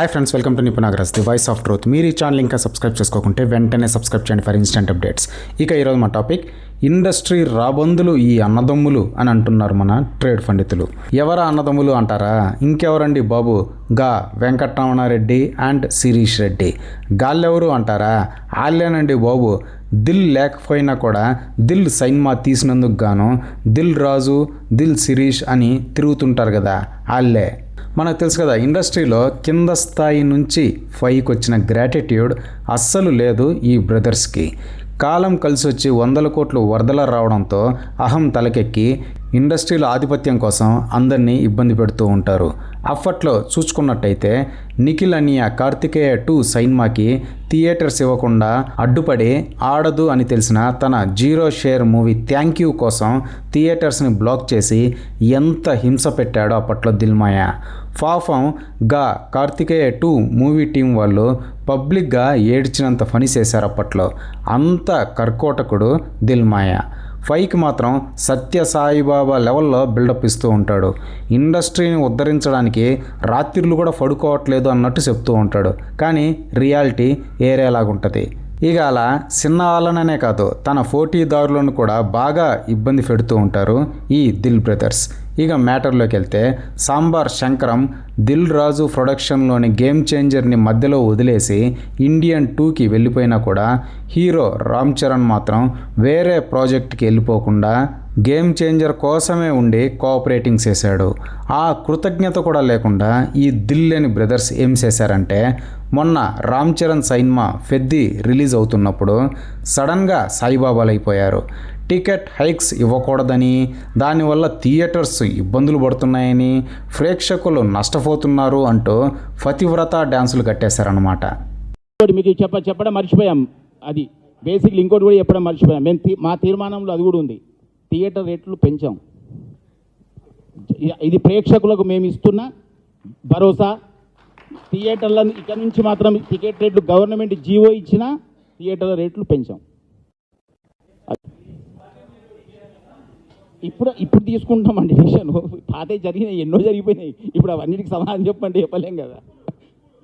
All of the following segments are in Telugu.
హాయ్ ఫ్రెండ్స్, వెల్కమ్ టు నిపుణాగ్రస్ ది వాయిస్ ఆఫ్ ట్రూత్. మీరు ఈ ఛానల్ ఇంకా సబ్స్క్రైబ్ చేసుకోకుంటే వెంటనే సబ్స్క్రైబ్ చేయండి ఫర్ ఇన్స్టెంట్ అప్డేట్స్. ఇక ఈరోజు మా టాపిక్ ఇండస్ట్రీ రాబందులు ఈ అన్నదమ్ములు అని అంటున్నారు మన ట్రేడ్ పండితులు. ఎవరా అన్నదమ్ములు అంటారా? ఇంకెవరండి బాబు, గా వెంకటరమణారెడ్డి అండ్ శిరీష్ రెడ్డి. గాళ్ళెవరు అంటారా? వాళ్ళేనండి బాబు. దిల్ లేకపోయినా కూడా దిల్ సైన్మా తీసినందుకు గాను దిల్ రాజు, దిల్ శిరీష్ అని తిరుగుతుంటారు కదా, వాళ్ళే. మనకు తెలుసు కదా, ఇండస్ట్రీలో కింద స్థాయి నుంచి పైకి వచ్చిన గ్రాటిట్యూడ్ అస్సలు లేదు ఈ బ్రదర్స్కి. కాలం కలిసి వచ్చి 100 కోట్లు వరదల రావడంతో అహం తలకెక్కి ఇండస్ట్రీలో ఆధిపత్యం కోసం అందరినీ ఇబ్బంది పెడుతూ ఉంటారు. అప్పట్లో చూసుకున్నట్టయితే నిఖిల్ అనియా కార్తికేయ 2 సైన్మాకి థియేటర్స్ ఇవ్వకుండా అడ్డుపడి ఆడదు అని తెలిసిన తన 0 షేర్ మూవీ థ్యాంక్ యూ కోసం థియేటర్స్ని బ్లాక్ చేసి ఎంత హింస పెట్టాడో అప్పట్లో దిల్మాయ. పాపం గా కార్తికేయ 2 మూవీ టీం వాళ్ళు పబ్లిక్గా ఏడ్చినంత పని చేశారు అప్పట్లో. అంత కర్కోటకుడు దిల్మాయ. ఫైకి మాత్రం సత్య సాయిబాబా లెవెల్లో బిల్డప్ ఇస్తూ ఉంటాడు. ఇండస్ట్రీని ఉద్ధరించడానికి రాత్రిళ్ళు కూడా పడుకోవట్లేదు అన్నట్టు చెప్తూ ఉంటాడు. కానీ రియాలిటీ ఏరేలాగుంటుంది. ఇక అలా చిన్న వాళ్ళననే కాదు, తన పోటీదారులను కూడా బాగా ఇబ్బంది పెడుతూ ఉంటారు ఈ దిల్ బ్రదర్స్. ఇక మ్యాటర్లోకి వెళ్తే, సాంబార్ శంకరం దిల్ రాజు ప్రొడక్షన్లోని గేమ్ చేంజర్ని మధ్యలో వదిలేసి ఇండియన్ 2కి వెళ్ళిపోయినా కూడా హీరో రామ్ చరణ్ మాత్రం వేరే ప్రాజెక్ట్కి వెళ్ళిపోకుండా గేమ్ చేంజర్ కోసమే ఉండి కోఆపరేటింగ్ చేశాడు. ఆ కృతజ్ఞత కూడా లేకుండా ఈ దిల్ అని బ్రదర్స్ ఏం చేశారంటే, మొన్న రామ్ చరణ్ సైన్మా పెద్ది రిలీజ్ అవుతున్నప్పుడు సడన్గా సాయిబాబాలు అయిపోయారు. టికెట్ హైక్స్ ఇవ్వకూడదని, దానివల్ల థియేటర్స్ ఇబ్బందులు పడుతున్నాయని, ప్రేక్షకులు నష్టపోతున్నారు అంటూ పతివ్రత డ్యాన్సులు కట్టేశారనమాట. మీకు చెప్పడం మర్చిపోయాం. అది బేసిక్లీ ఇంకోటి కూడా చెప్పడం మర్చిపోయాం. మేము మా తీర్మానంలో అది కూడా ఉంది. థియేటర్ రేట్లు పెంచాం. ఇది ప్రేక్షకులకు మేము ఇస్తున్న భరోసా. థియేటర్లను ఇక్కడ నుంచి మాత్రం టికెట్ రేట్లు గవర్నమెంట్ జీవో ఇచ్చిన థియేటర్ల రేట్లు పెంచాం. ఇప్పుడు తీసుకుంటామండి డిసిషన్. పాతే జరిగినాయి, ఎన్నో జరిగిపోయినాయి. ఇప్పుడు అవన్నిటికి సమాధానం చెప్పలేం కదా.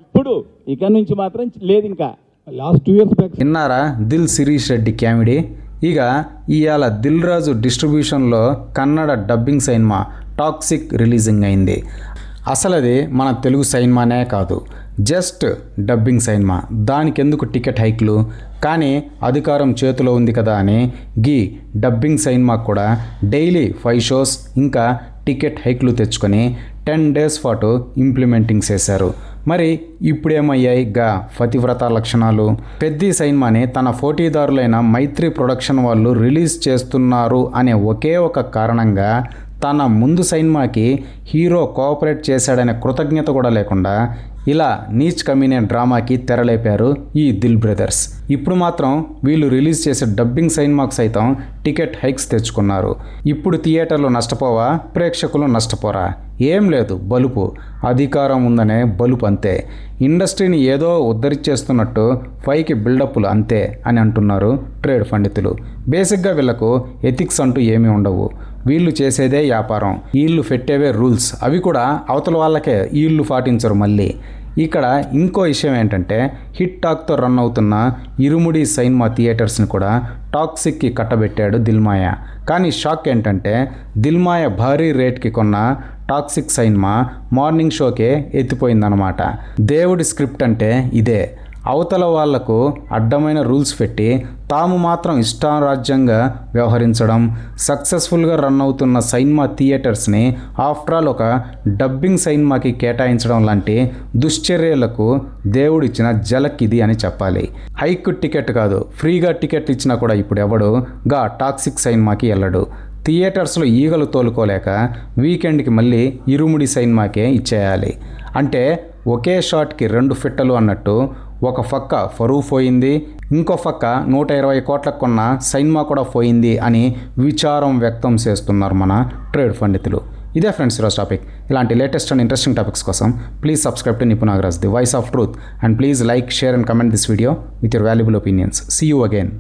ఇప్పుడు ఇక్కడ నుంచి మాత్రం లేదు. ఇంకా లాస్ట్ 2 years బ్యాక్ విన్నారా దిల్ శిరీష్ రెడ్డి కామెడీ. ఇక ఇవాళ Dil Raju డిస్ట్రిబ్యూషన్లో Kannada dubbing సైన్మా toxic releasing అయింది. అసలు అది మన తెలుగు సైన్మానే కాదు, జస్ట్ డబ్బింగ్ సైన్మా. దానికి ఎందుకు టికెట్ హైక్లు? కానీ అధికారం చేతిలో ఉంది కదా అని గీ డబ్బింగ్ సైన్మా కూడా డైలీ 5 షోస్ ఇంకా టికెట్ హైక్లు తెచ్చుకొని 10 days పాటు ఇంప్లిమెంటింగ్ చేశారు. మరి ఇప్పుడేమయ్యాయి గా పతివ్రత లక్షణాలు? పెద్ద సైన్మాని తన పోటీదారులైన మైత్రి ప్రొడక్షన్ వాళ్ళు రిలీజ్ చేస్తున్నారు అనే ఒకే ఒక కారణంగా తన ముందు సైన్మాకి హీరో కోఆపరేట్ చేశాడనే కృతజ్ఞత కూడా లేకుండా ఇలా నీచ్ కమీనే డ్రామాకి తెరలేపారు ఈ దిల్ బ్రదర్స్. ఇప్పుడు మాత్రం వీళ్ళు రిలీజ్ చేసే డబ్బింగ్ సైన్మాకు సైతం టికెట్ హైక్స్ తెచ్చుకున్నారు. ఇప్పుడు థియేటర్లు నష్టపోవా, ప్రేక్షకులు నష్టపోరా? ఏం లేదు, బలుపు. అధికారం ఉందనే బలుపు అంతే. ఇండస్ట్రీని ఏదో ఉద్ధరించేస్తున్నట్టు పైకి బిల్డప్లు అంతే అని అంటున్నారు ట్రేడ్ పండితులు. బేసిక్గా వీళ్ళకు ఎథిక్స్ అంటూ ఏమీ ఉండవు. వీళ్ళు చేసేదే వ్యాపారం, వీళ్ళు పెట్టేవే రూల్స్. అవి కూడా అవతల వాళ్ళకే వీళ్ళు పాటించరు. మళ్ళీ ఇక్కడ ఇంకో విషయం ఏంటంటే, హిట్ టాక్తో రన్ అవుతున్న ఇరుముడి సైన్మా థియేటర్స్ని కూడా టాక్సిక్కి కట్టబెట్టాడు దిల్మాయ. కానీ షాక్ ఏంటంటే, దిల్మాయ భారీ రేట్కి కొన్న టాక్సిక్ సైన్మా మార్నింగ్ షోకే ఎత్తిపోయిందనమాట. దేవుడి స్క్రిప్ట్ అంటే ఇదే. అవతల వాళ్లకు అడ్డమైన రూల్స్ పెట్టి తాము మాత్రం ఇష్టారాజ్యంగా వ్యవహరించడం. సక్సెస్ఫుల్గా రన్ అవుతున్న సైన్మా థియేటర్స్ని ఆఫ్టర్ ఆల్ ఒక డబ్బింగ్ సైన్మాకి కేటాయించడం లాంటి దుశ్చర్యలకు దేవుడిచ్చిన జలక్ ఇది అని చెప్పాలి. హైక్ టికెట్ కాదు, ఫ్రీగా టికెట్ ఇచ్చినా కూడా ఇప్పుడు ఎవడు గా టాక్సిక్ సైన్మాకి వెళ్ళడు. థియేటర్స్లో ఈగలు తోలుకోలేక వీకెండ్కి మళ్ళీ ఇరుముడి సైన్మాకే ఇచ్చేయాలి. అంటే ఒకే షాట్కి 2 ఫిట్టలు అన్నట్టు ఒక పక్క ఫరువు పోయింది, ఇంకో పక్క 120 కోట్లకు కొన్న సైన్మా కూడా పోయింది అని విచారం వ్యక్తం చేస్తున్నారు మన ట్రేడ్ పండితులు. ఇదే ఫ్రెండ్స్ ఈరోజు టాపిక్. ఇలాంటి లేటెస్ట్ అండ్ ఇంట్రెస్టింగ్ టాపిక్స్ కోసం ప్లీజ్ సబ్స్క్రైబ్ టు నిపుణాగ్రస్ the voice of truth and please like, share and comment this video with your valuable opinions. See you again.